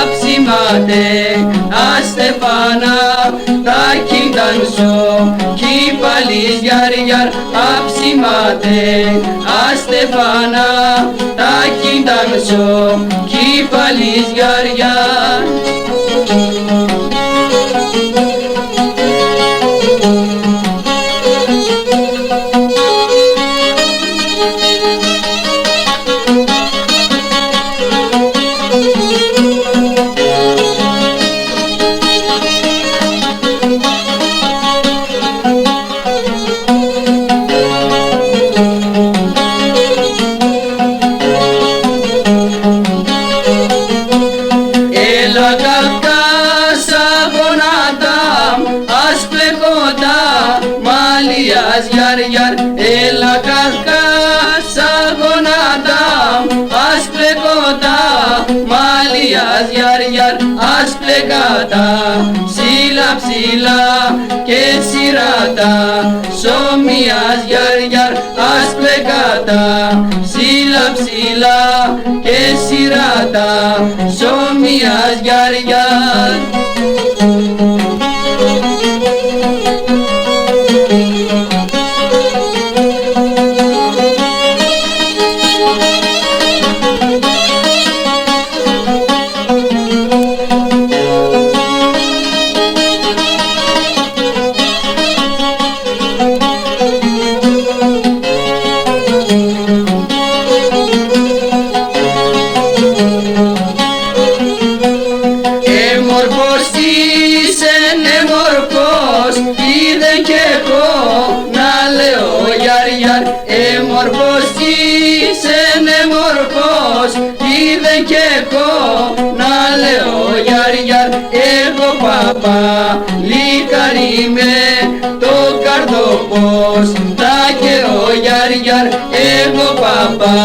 Aψιμάτε αστεφάνα τα κιντανσό κι παλις γιαρ αψιμάτε αστεφάνα τα κιντανσό κι παλις γιαρ Έλα καρκάσα γονάτα, ασπλεκότα, μαλλιάς γιαρ, ασπλεκάτα, ψηλά ψηλά και σειράτα, σωμιάς γιαρ, ασπλεκάτα, ψηλά ψηλά και σειράτα, σωμιάς γιαρ. Εγώ παπά λίκαρι με το καρδοπός τα και ο γιαρ. Εγώ παπά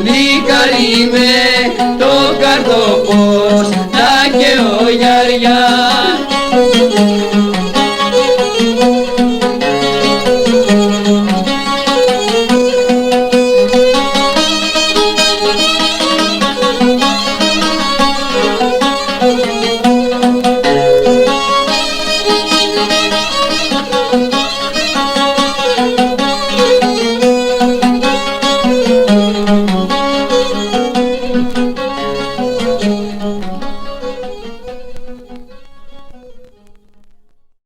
λίκαρι με το καρδοπός τα και ο